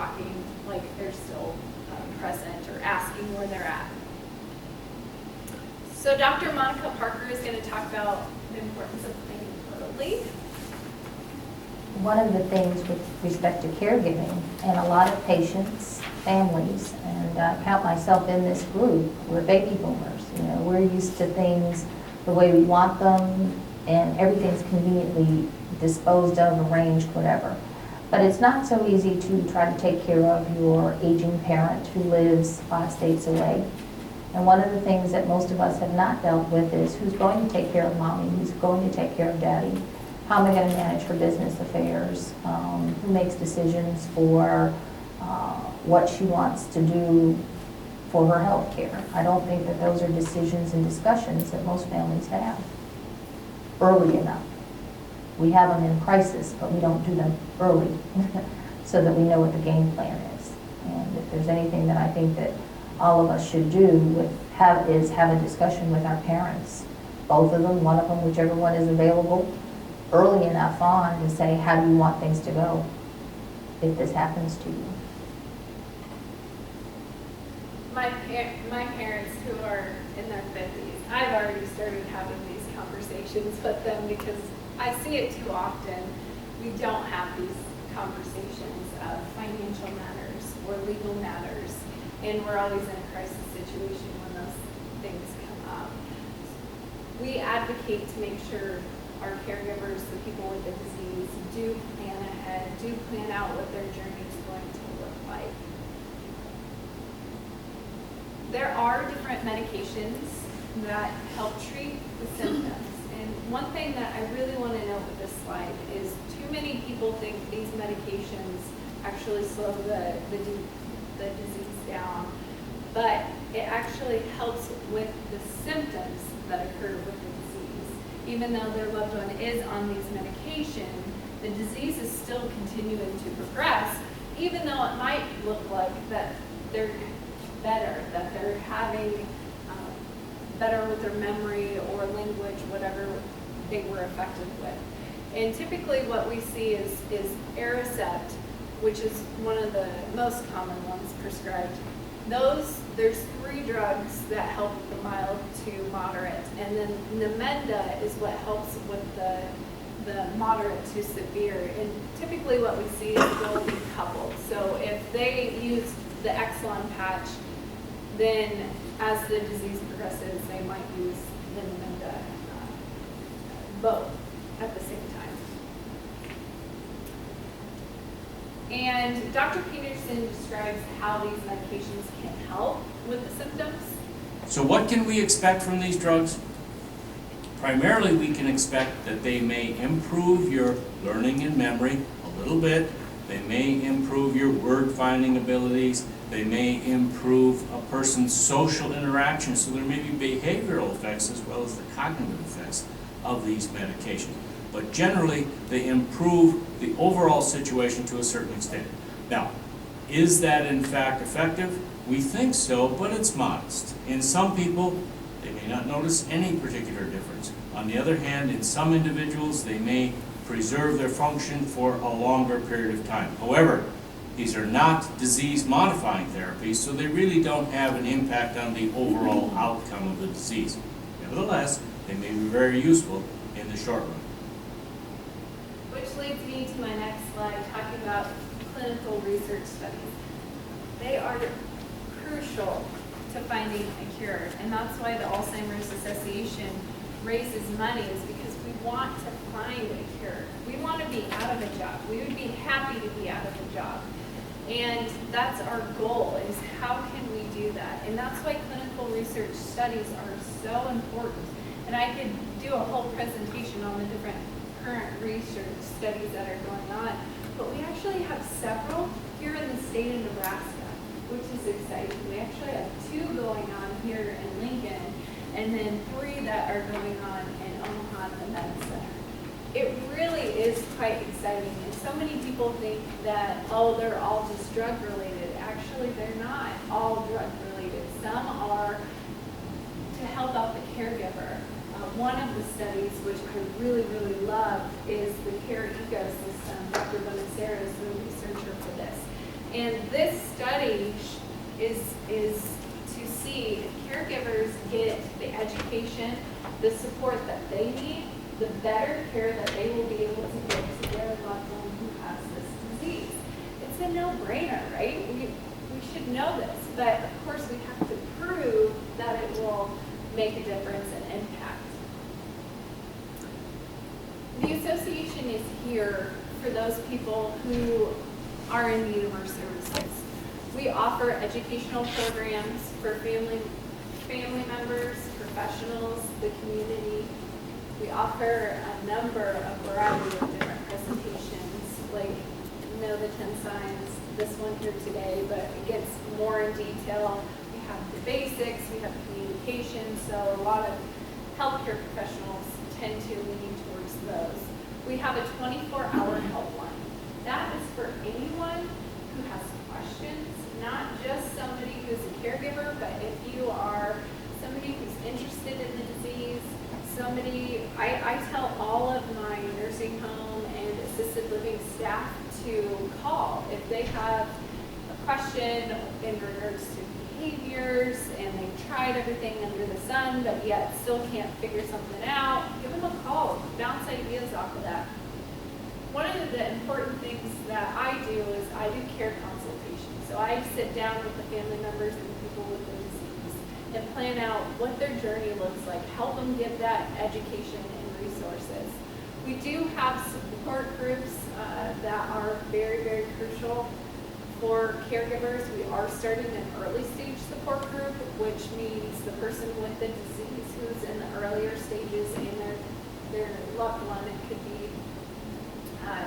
talking like they're still present or asking where they're at. So Dr. Monica Parker is going to talk about the importance of planning early. One of the things with respect to caregiving, and a lot of patients, families, and I count myself in this group, we're baby boomers. You know, we're used to things the way we want them, and everything's conveniently disposed of, arranged, whatever. But it's not so easy to try to take care of your aging parent who lives 5 states away. And one of the things that most of us have not dealt with is who's going to take care of mommy, who's going to take care of daddy, how am I going to manage her business affairs, who makes decisions for what she wants to do for her health care. I don't think that those are decisions and discussions that most families have early enough. We have them in crisis, but we don't do them early so that we know what the game plan is. And if there's anything that I think that all of us should do is have a discussion with our parents, both of them, one of them, whichever one is available, early enough on to say, how do you want things to go if this happens to you? My parents who are in their 50s, I've already started having these conversations with them because I see it too often. We don't have these conversations of financial matters or legal matters, and we're always in a crisis situation when those things come up. We advocate to make sure our caregivers, the people with the disease, do plan ahead, do plan out what their journey is going to look like. There are different medications that help treat the symptoms. And one thing that I really want to note with this slide is too many people think these medications actually slow the disease down, but it actually helps with the symptoms that occur with the disease. Even though their loved one is on these medications, the disease is still continuing to progress, even though it might look like that they're better, that they're having better with their memory or language, whatever they were affected with. And typically what we see is Aricept, which is one of the most common ones prescribed. There's 3 drugs that help with the mild to moderate, and then Namenda is what helps with the moderate to severe. And typically what we see is they'll be coupled. So if they use the Exelon patch, then as the disease progresses, they might use the Namenda both at the same time. And Dr. Peterson describes how these medications can help with the symptoms. So what can we expect from these drugs? Primarily, we can expect that they may improve your learning and memory a little bit. They may improve your word finding abilities. They may improve a person's social interaction. So there may be behavioral effects as well as the cognitive effects of these medications. But generally, they improve the overall situation to a certain extent. Now, is that in fact effective? We think so, but it's modest. In some people, they may not notice any particular difference. On the other hand, in some individuals, they may preserve their function for a longer period of time. However, these are not disease-modifying therapies, so they really don't have an impact on the overall outcome of the disease. Nevertheless, they may be very useful in the short run. Which leads me to my next slide, talking about clinical research studies. They are crucial to finding a cure, and that's why the Alzheimer's Association raises money, is because we want to find a cure. We want to be out of a job. We would be happy to be out of a job. And that's our goal, is how can we do that? And that's why clinical research studies are so important. And I could do a whole presentation on the different current research studies that are going on. But we actually have several here in the state of Nebraska, which is exciting. We actually have 2 going on here in Lincoln, and then 3 that are going on in Omaha, the Med Center. It really is quite exciting, and so many people think that, oh, they're all just drug related. Actually, they're not all drug related. Some are to help out the caregiver. One of the studies, which I really, really love, is the care ecosystem. Dr. Bonacera is the researcher for this. And this study is to see if caregivers get the education, the support that they need, the better care that they will be able to give to their loved one who has this disease. It's a no-brainer, right? We should know this, but of course we have to prove that it will make a difference and impact. The association is here for those people who are in need of our services. We offer educational programs for family members, professionals, the community. We offer a variety of different presentations, like Know the 10 Signs, this one here today, but it gets more in detail. We have the basics, we have communication, so a lot of healthcare professionals tend to lean towards those. We have a 24-hour helpline. That is for anyone who has questions, not just somebody who's a caregiver, but if you are somebody who's interested in the disease, I tell all of my nursing home and assisted living staff to call if they have a question in regards to behaviors and they've tried everything under the sun but yet still can't figure something out. Give them a call, bounce ideas off of that. One of the important things that I do is I do care consultations. So I sit down with the family members and the people with the disease and plan out what their journey looks like, help them get that education and resources. We do have support groups that are very, very crucial for caregivers. We are starting an early stage support group, which means the person with the disease who's in the earlier stages and their loved one, it could be a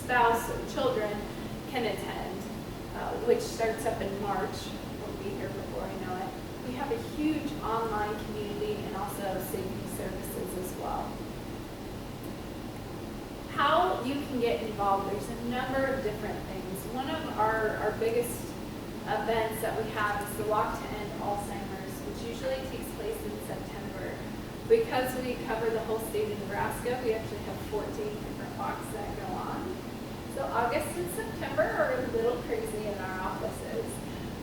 spouse or children, can attend, which starts up in March. We'll be here before I know it. We have a huge online community and also safety services as well. How you can get involved, there's a number of different things. One of our biggest events that we have is the Walk to End Alzheimer's, which usually takes place in September. Because we cover the whole state of Nebraska, we actually have 14 different walks that go on. So August and September are a little crazy in our offices.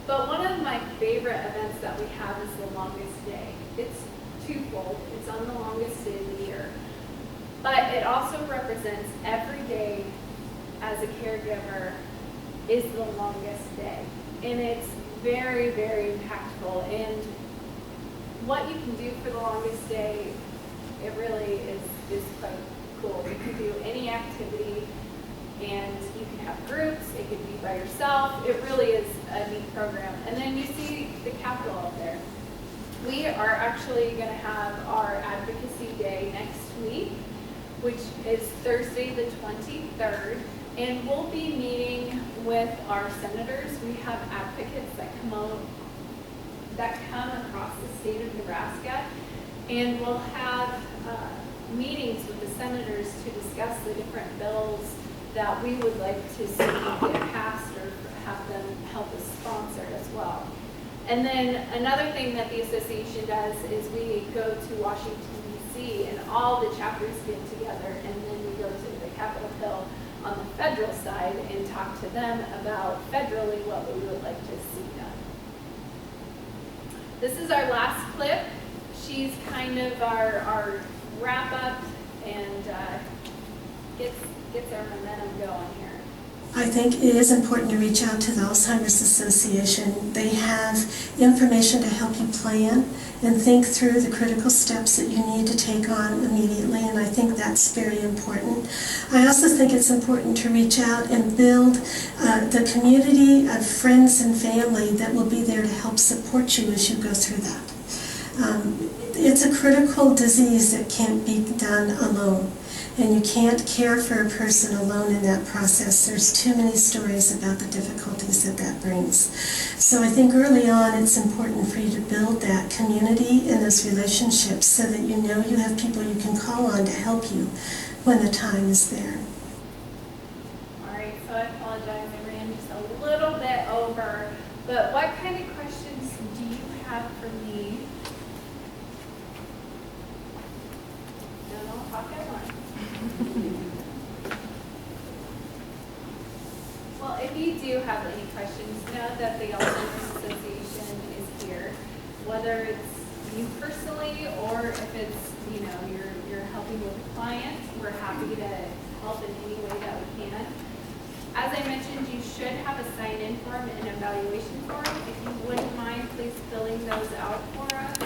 But one of my favorite events that we have is the longest day. It's twofold. It's on the longest day of the year. But it also represents every day as a caregiver is the longest day. And it's very, very impactful. And what you can do for the longest day, it really is quite cool. You can do any activity and you can have groups, it could be by yourself. It really is a neat program. And then you see the Capitol out there. We are actually going to have our Advocacy Day next week, which is Thursday the 23rd, and we'll be meeting with our senators. We have advocates that come across the state of Nebraska, and we'll have meetings with the senators to discuss the different bills that we would like to see get passed or have them help us sponsor as well. And then another thing that the association does is we go to Washington, D.C., and all the chapters get together, and then we go to the Capitol Hill on the federal side and talk to them about federally what we would like to see done. This is our last clip. She's kind of our wrap-up and gets our momentum going here. I think it is important to reach out to the Alzheimer's Association. They have information to help you plan and think through the critical steps that you need to take on immediately, and I think that's very important. I also think it's important to reach out and build the community of friends and family that will be there to help support you as you go through that. It's a critical disease that can't be done alone. And you can't care for a person alone in that process. There's too many stories about the difficulties that brings. So I think early on it's important for you to build that community and those relationships so that you know you have people you can call on to help you when the time is there. All right, so I apologize, I ran just a little bit over, but what kind of questions do you have for me? No, don't talk at once. Well, if we do have any questions, know that the Alzheimer's Association is here. Whether it's you personally or if it's, you know, you're helping with a client, we're happy to help in any way that we can. As I mentioned, you should have a sign-in form and evaluation form. If you wouldn't mind, please filling those out for us.